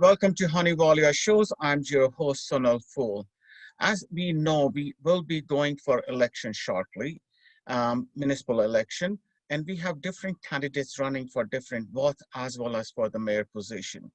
Welcome to Hunny Walia shows. I'm your host, Sonal Fool. As we know, we will be going for election shortly, municipal election, and we have different candidates running for different votes as well as for the mayor position.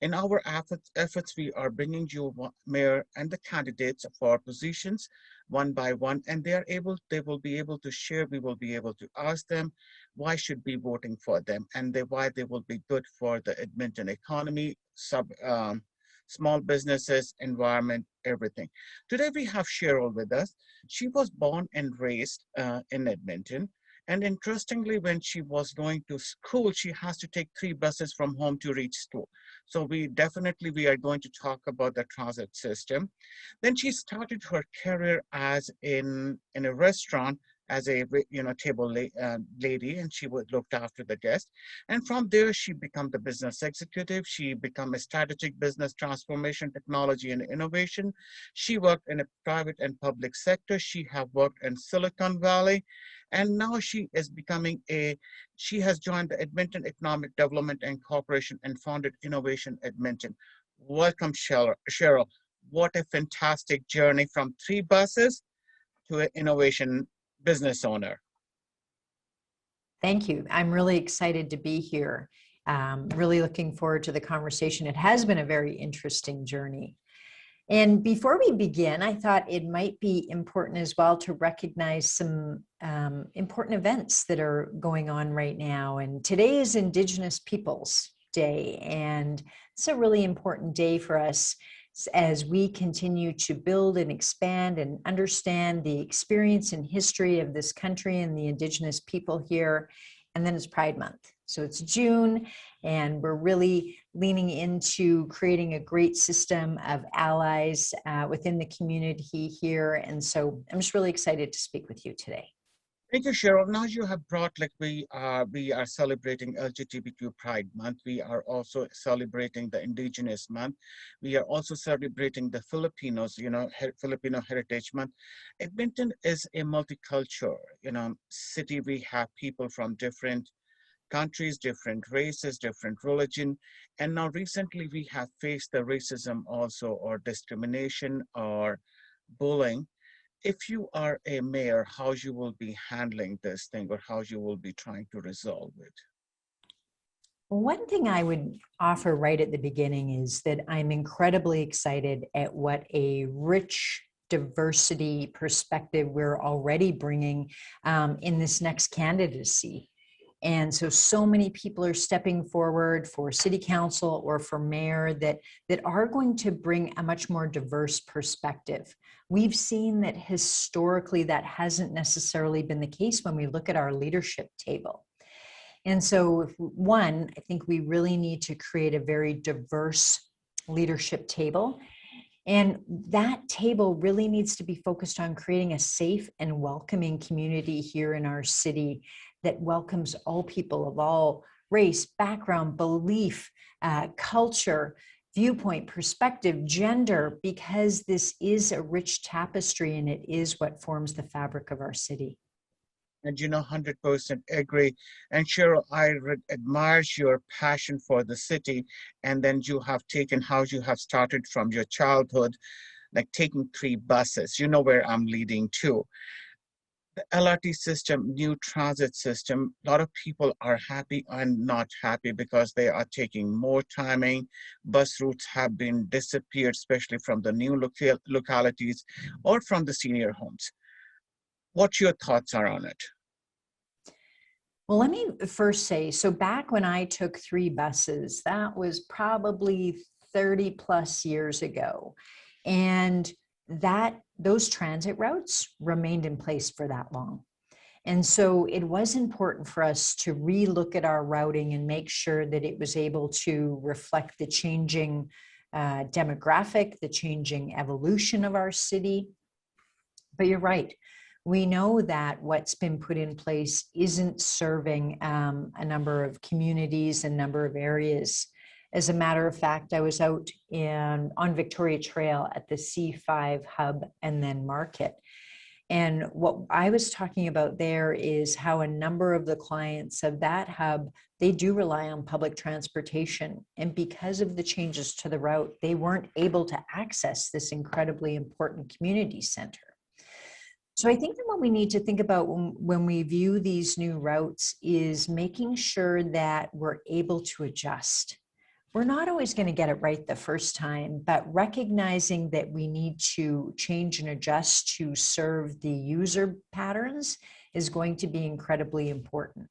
In our efforts, we are bringing you mayor and the candidates for positions one by one, and they will be able to share. We will be able to ask them why should be voting for them, and why they will be good for the Edmonton economy, small businesses, environment, everything. Today we have Cheryl with us. She was born and raised in Edmonton. And interestingly, when she was going to school, she has to take 3 buses from home to reach school. So we are going to talk about the transit system. Then she started her career as in a restaurant as a table lady, and she would looked after the guests. And from there, she became the business executive. She became a strategic business transformation, technology, and innovation. She worked in a private and public sector. She have worked in Silicon Valley. And now she has joined the Edmonton Economic Development and Corporation and founded Innovation Edmonton. Welcome, Cheryl. What a fantastic journey from 3 buses to an innovation business owner. Thank you. I'm really excited to be here. Really looking forward to the conversation. It has been a very interesting journey. And before we begin, I thought it might be important as well to recognize some important events that are going on right now. And today is Indigenous Peoples Day, and it's a really important day for us as we continue to build and expand and understand the experience and history of this country and the Indigenous people here. And then it's Pride Month. So it's June, and we're really leaning into creating a great system of allies within the community here. And so I'm just really excited to speak with you today. Thank you, Cheryl. Now you have brought, we are celebrating LGBTQ Pride Month. We are also celebrating the Indigenous Month. We are also celebrating the Filipinos, Filipino Heritage Month. Edmonton is a multicultural, city. We have people from different countries, different races, different religion. And now recently we have faced the racism also, or discrimination, or bullying. If you are a mayor, how you will be handling this thing, or how you will be trying to resolve it? One thing I would offer right at the beginning is that I'm incredibly excited at what a rich diversity perspective we're already bringing in this next candidacy. And so many people are stepping forward for city council or for mayor that are going to bring a much more diverse perspective. We've seen that historically that hasn't necessarily been the case when we look at our leadership table. And so one, I think we really need to create a very diverse leadership table. And that table really needs to be focused on creating a safe and welcoming community here in our city that welcomes all people of all race, background, belief, culture, viewpoint, perspective, gender, because this is a rich tapestry and it is what forms the fabric of our city. And 100% agree. And Cheryl, I admire your passion for the city, and then you have taken how you have started from your childhood, like taking 3 buses. You know where I'm leading to. The LRT system, new transit system, a lot of people are happy and not happy because they are taking more timing. Bus routes have been disappeared, especially from the new localities or from the senior homes. What your thoughts are on it? Well, let me first say, so back when I took 3 buses, that was probably 30 plus years ago. And those transit routes remained in place for that long. And so it was important for us to relook at our routing and make sure that it was able to reflect the changing demographic, the changing evolution of our city. But you're right. We know that what's been put in place isn't serving a number of communities, a number of areas. As a matter of fact, I was out on Victoria Trail at the C5 Hub and then Market. And what I was talking about there is how a number of the clients of that hub, they do rely on public transportation. And because of the changes to the route, they weren't able to access this incredibly important community center. So I think that what we need to think about when we view these new routes is making sure that we're able to adjust. We're not always going to get it right the first time, but recognizing that we need to change and adjust to serve the user patterns is going to be incredibly important.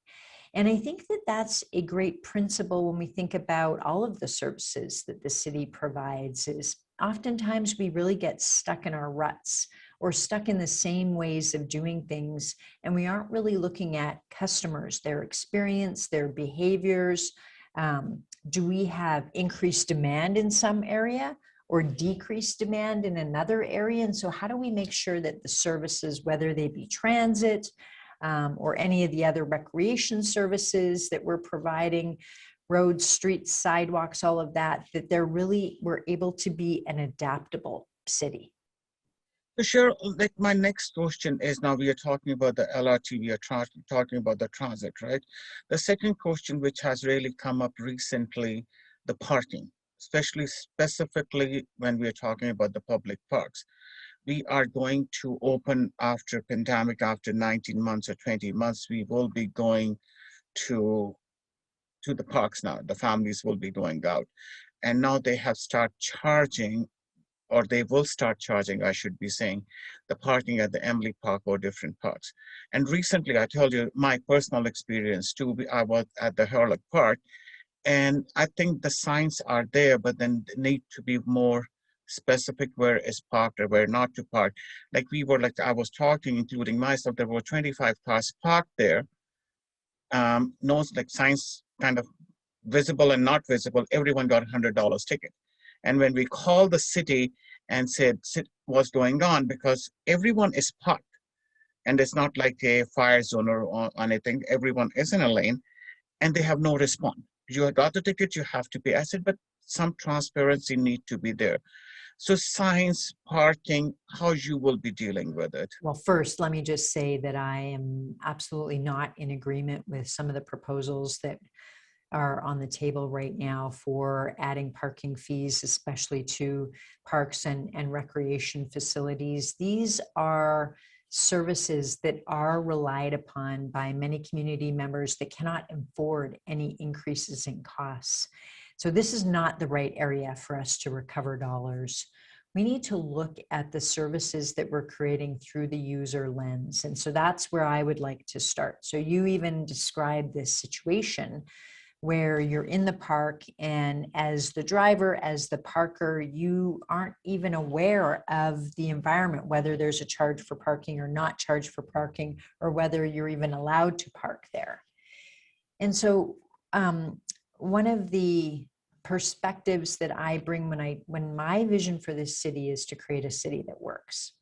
And I think that that's a great principle when we think about all of the services that the city provides. Is oftentimes we really get stuck in our ruts or stuck in the same ways of doing things, and we aren't really looking at customers, their experience, their behaviors. Do we have increased demand in some area or decreased demand in another area? And so how do we make sure that the services, whether they be transit or any of the other recreation services that we're providing, roads, streets, sidewalks, all of that, that we're able to be an adaptable city? So sure, like my next question is, now we are talking about the LRT, we are talking about the transit, right? The second question, which has really come up recently, the parking, specifically when we are talking about the public parks. We are going to open after pandemic, after 19 months or 20 months, we will be going to the parks now. The families will be going out. And now they have started charging, or they will start charging, I should be saying, the parking at the Emily Park or different parks. And recently, I told you my personal experience too. I was at the Hurlock Park, and I think the signs are there, but then they need to be more specific where is parked or where not to park. Like I was talking, including myself, there were 25 cars parked there. No, like signs kind of visible and not visible. Everyone got $100 ticket. And when we called the city and said what's going on, because everyone is parked and it's not like a fire zone or anything, everyone is in a lane and they have no response. You got the ticket, you have to pay. I said, but some transparency need to be there. So signs, parking, how you will be dealing with it? Well, first, let me just say that I am absolutely not in agreement with some of the proposals that are on the table right now for adding parking fees, especially to parks and recreation facilities. These are services that are relied upon by many community members that cannot afford any increases in costs. So this is not the right area for us to recover dollars. We need to look at the services that we're creating through the user lens. And so that's where I would like to start. So you even described this situation where you're in the park, and as the driver, as the parker, you aren't even aware of the environment, whether there's a charge for parking or not charge for parking, or whether you're even allowed to park there. And so one of the perspectives that I bring when my vision for this city is to create a city that works.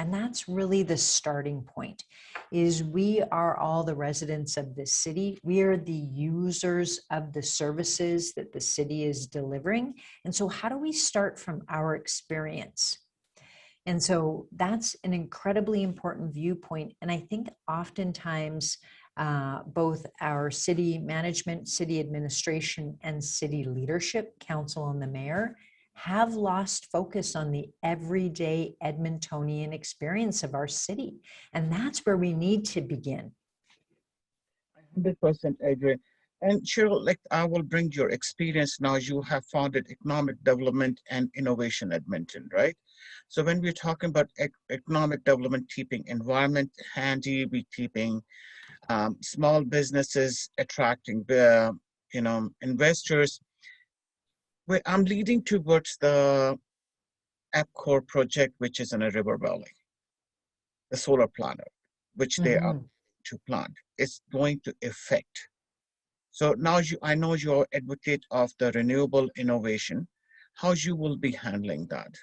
And that's really the starting point, is we are all the residents of this city. We are the users of the services that the city is delivering. And so how do we start from our experience? And so that's an incredibly important viewpoint. And I think oftentimes both our city management, city administration, and city leadership, council and the mayor, have lost focus on the everyday Edmontonian experience of our city. And that's where we need to begin. 100% agree. And Cheryl, like I will bring your experience now. You have founded Economic Development and Innovation Edmonton, right? So when we're talking about economic development, keeping environment handy, we keeping small businesses, attracting investors. I'm leading towards the EPCOR project, which is in a river valley, the solar planner, which they are to plant. It's going to affect. So now I know you're advocate of the renewable innovation. How you will be handling that?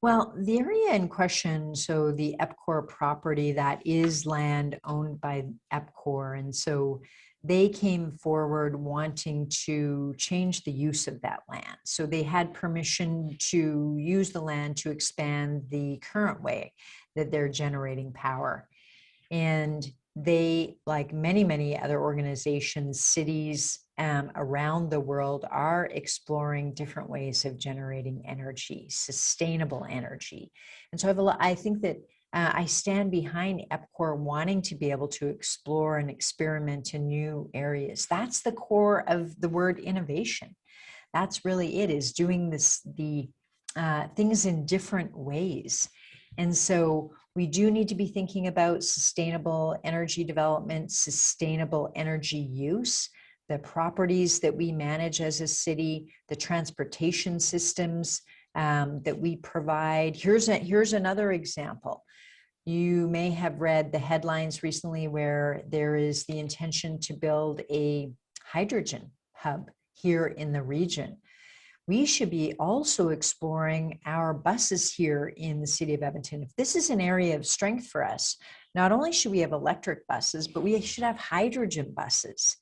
Well, the area in question, so the EPCOR property, that is land owned by EPCOR. And so they came forward wanting to change the use of that land. So they had permission to use the land to expand the current way that they're generating power. And they, like many, many other organizations, cities around the world, are exploring different ways of generating energy, sustainable energy. And so I think that I stand behind EPCOR wanting to be able to explore and experiment in new areas. That's the core of the word innovation. That's really it, is doing the things in different ways. And so we do need to be thinking about sustainable energy development, sustainable energy use, the properties that we manage as a city, the transportation systems that we provide. Here's another example. You may have read the headlines recently where there is the intention to build a hydrogen hub here in the region. We should be also exploring our buses here in the city of Edmonton. If this is an area of strength for us, not only should we have electric buses, but we should have hydrogen buses.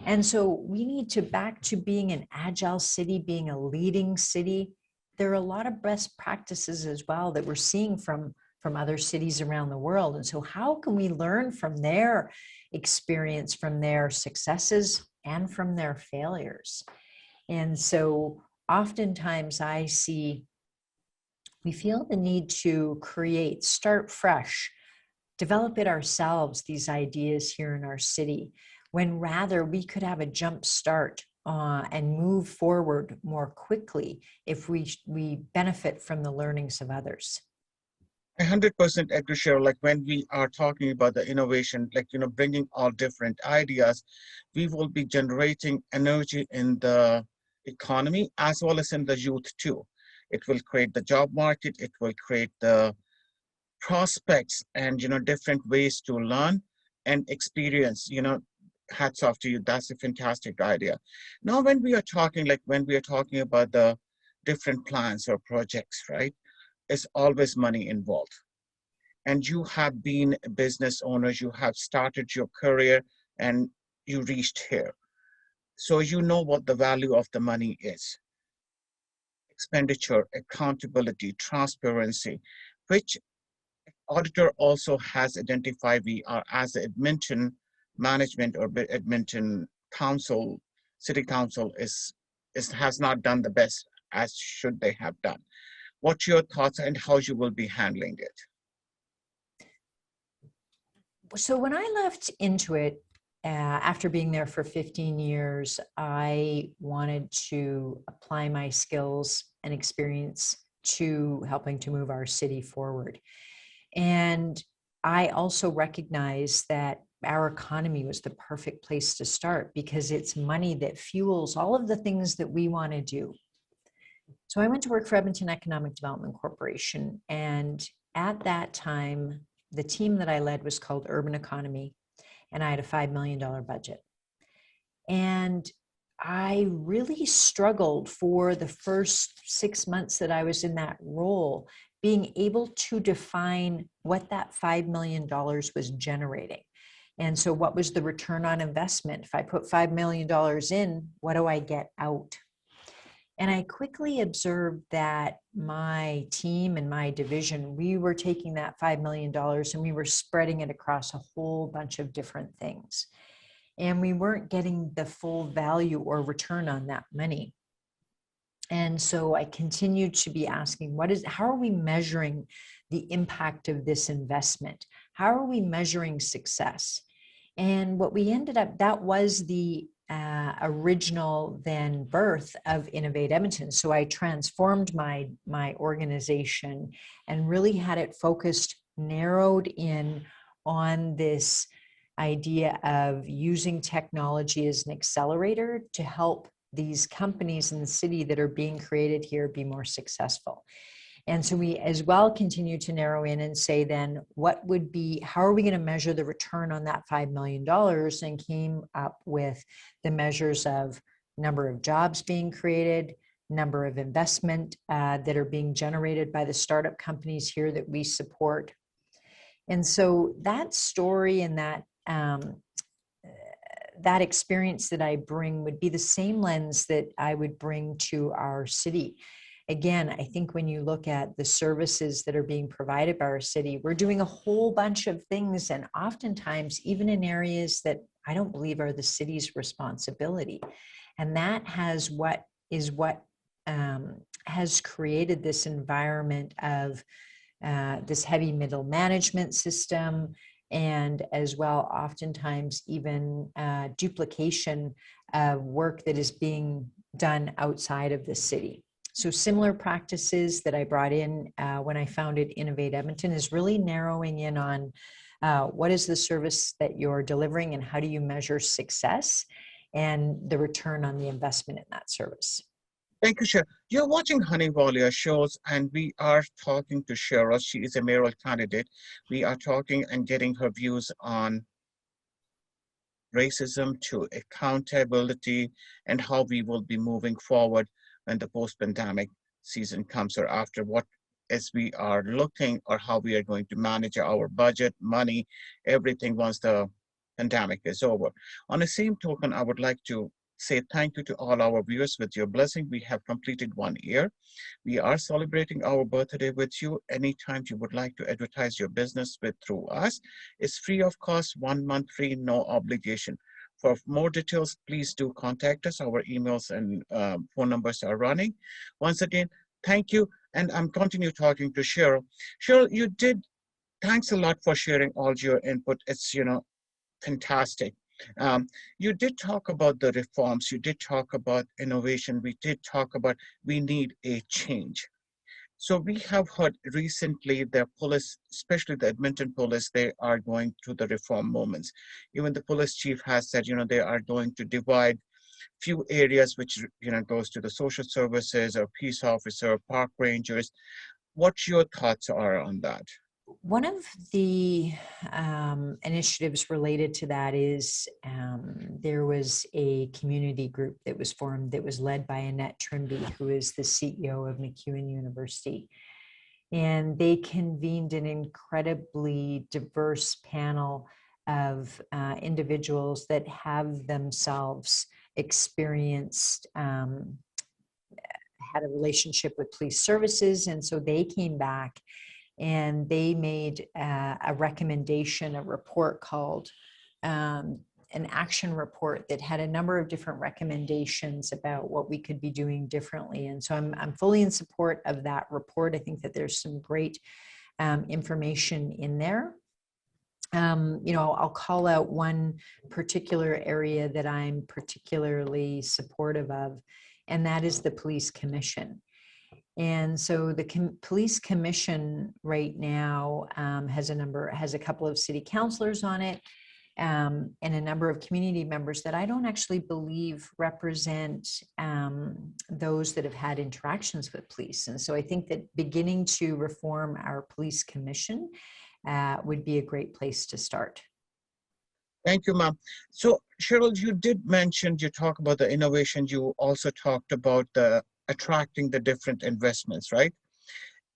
And so we need to back to being an agile city, being a leading city. There are a lot of best practices as well that we're seeing from other cities around the world. And so how can we learn from their experience, from their successes and from their failures? And so oftentimes we feel the need to start fresh, develop it ourselves, these ideas here in our city, when rather we could have a jump start and move forward more quickly if we benefit from the learnings of others. I 100% agree, Cheryl. Like when we are talking about the innovation, like, bringing all different ideas, we will be generating energy in the economy as well as in the youth too. It will create the job market. It will create the prospects and, different ways to learn and experience, hats off to you. That's a fantastic idea. Now, when we are talking about the different plans or projects, right? Is always money involved. And you have been a business owner, you have started your career and you reached here. So you know what the value of the money is. Expenditure, accountability, transparency, which auditor also has identified we are as the Edmonton management or Edmonton council, city council has not done the best as should they have done. What's your thoughts and how you will be handling it? So when I left Intuit, after being there for 15 years, I wanted to apply my skills and experience to helping to move our city forward. And I also recognized that our economy was the perfect place to start because it's money that fuels all of the things that we want to do. So I went to work for Edmonton Economic Development Corporation. And at that time, the team that I led was called Urban Economy. And I had a $5 million budget. And I really struggled for the first 6 months that I was in that role, being able to define what that $5 million was generating. And so what was the return on investment? If I put $5 million in, what do I get out? And I quickly observed that my team and my division, we were taking that $5 million and we were spreading it across a whole bunch of different things. And we weren't getting the full value or return on that money. And so I continued to be asking, how are we measuring the impact of this investment? How are we measuring success? And what we ended up, that was the original then birth of Innovate Edmonton. So I transformed my organization and really had it focused, narrowed in on this idea of using technology as an accelerator to help these companies in the city that are being created here be more successful. And so we as well continue to narrow in and say then how are we going to measure the return on that $5 million, and came up with the measures of number of jobs being created, number of investment that are being generated by the startup companies here that we support. And so that story and that that experience that I bring would be the same lens that I would bring to our city. Again, I think when you look at the services that are being provided by our city, we're doing a whole bunch of things, and oftentimes even in areas that I don't believe are the city's responsibility. And that has what has created this environment of this heavy middle management system, and as well, oftentimes even duplication of work that is being done outside of the city. So similar practices that I brought in when I founded Innovate Edmonton is really narrowing in on what is the service that you're delivering and how do you measure success and the return on the investment in that service. Thank you, Cheryl. You're watching Hunny Walia shows, and we are talking to Cheryl. She is a mayoral candidate. We are talking and getting her views on racism to accountability and how we will be moving forward when the post-pandemic season comes, or after, what as we are looking, or how we are going to manage our budget, money, everything once the pandemic is over. On the same token, I would like to say thank you to all our viewers. With your blessing, we have completed 1 year. We are celebrating our birthday with you. Anytime you would like to advertise your business through us, it's free of cost, 1 month free, no obligation. For more details, please do contact us. Our emails and phone numbers are running. Once again, thank you. And I'm continue talking to Cheryl. Cheryl, thanks a lot for sharing all your input. It's, fantastic. You did talk about the reforms. You did talk about innovation. We did talk about we need a change. So we have heard recently the police, especially the Edmonton police, they are going through the reform moments. Even the police chief has said, they are going to divide few areas, which, goes to the social services or peace officer, park rangers. What your thoughts are on that? One of the initiatives related to that is there was a community group that was formed that was led by Annette Trimby, who is the CEO of MacEwan University. And they convened an incredibly diverse panel of individuals that have themselves experienced, had a relationship with police services. And so they came back and they made a recommendation, a report called an action report that had a number of different recommendations about what we could be doing differently. And so I'm fully in support of that report. I think that there's some great information in there. I'll call out one particular area that I'm particularly supportive of, and that is the police commission. And so the police commission right now has a couple of city councilors on it, and a number of community members that I don't actually believe represent those that have had interactions with police. And so I think that beginning to reform our police commission would be a great place to start. Thank you, ma'am. So Cheryl, you talk about the innovation. You also talked about the attracting the different investments, right?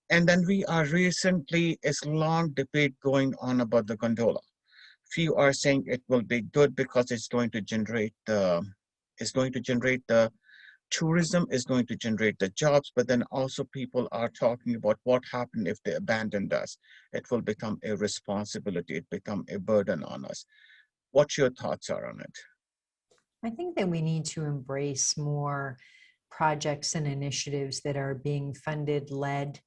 And then we are recently, it's long debate going on about the gondola. Few are saying it will be good because it's going to generate the tourism, is going to generate the jobs, but then also people are talking about what happened if they abandoned us. It will become a responsibility, it become a burden on us. What your thoughts are on it? I think that we need to embrace more projects and initiatives that are being funded, led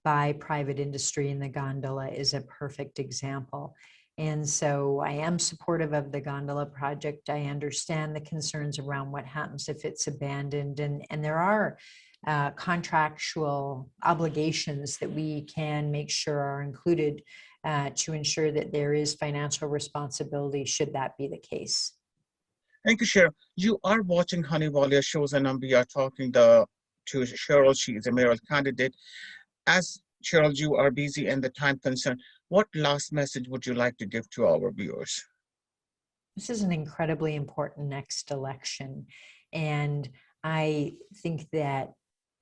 by private industry, and the gondola is a perfect example. And so I am supportive of the gondola project. I understand the concerns around what happens if it's abandoned, and there are contractual obligations that we can make sure are included to ensure that there is financial responsibility should that be the case. Thank you, Cheryl. You are watching Hunny Walia shows, and we are talking to Cheryl. She is a mayoral candidate. As Cheryl, you are busy and the time concern. What last message would you like to give to our viewers? This is an incredibly important next election. And I think that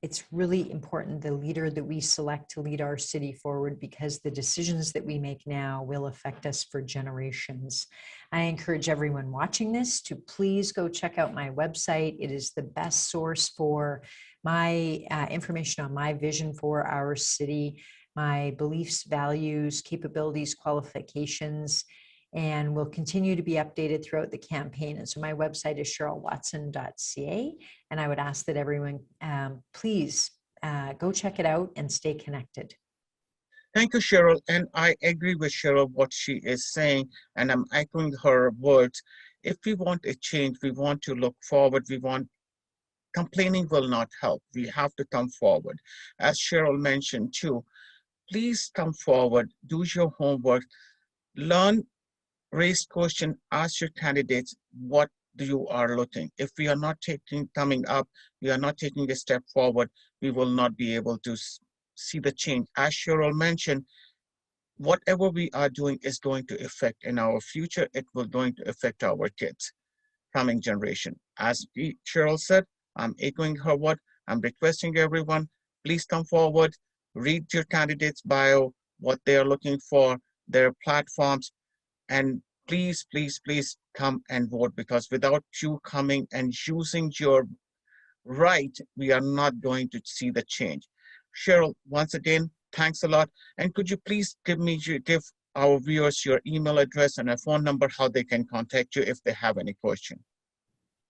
it's really important the leader that we select to lead our city forward, because the decisions that we make now will affect us for generations. I encourage everyone watching this to please go check out my website. It is the best source for my information on my vision for our city, my beliefs, values, capabilities, qualifications, and will continue to be updated throughout the campaign. And so my website is CherylWatson.ca, and I would ask that everyone please go check it out and stay connected. Thank you, Cheryl. And I agree with Cheryl what she is saying, and I'm echoing her words. If we want a change, we want to look forward, complaining will not help. We have to come forward. As Cheryl mentioned too, please come forward, do your homework, learn, raise question, ask your candidates what you are looking. If we are not coming up, we are not taking a step forward, we will not be able to see the change. As Cheryl mentioned, whatever we are doing is going to affect in our future, it will going to affect our kids, coming generation. As Cheryl said, I'm echoing her word. I'm requesting everyone, please come forward, read your candidate's bio, what they are looking for, their platforms, and please, please, please come and vote, because without you coming and using your right, we are not going to see the change. Cheryl, once again, thanks a lot. And could you please give our viewers your email address and a phone number, how they can contact you if they have any question?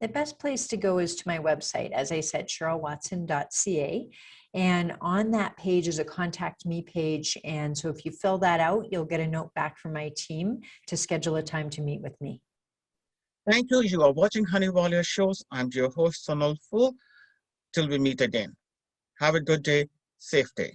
The best place to go is to my website, as I said, CherylWatson.ca. And on that page is a contact me page. And so if you fill that out, you'll get a note back from my team to schedule a time to meet with me. Thank you. You are watching Hunny Walia shows. I'm your host, Sonal Fool. Till we meet again. Have a good day. Safe day.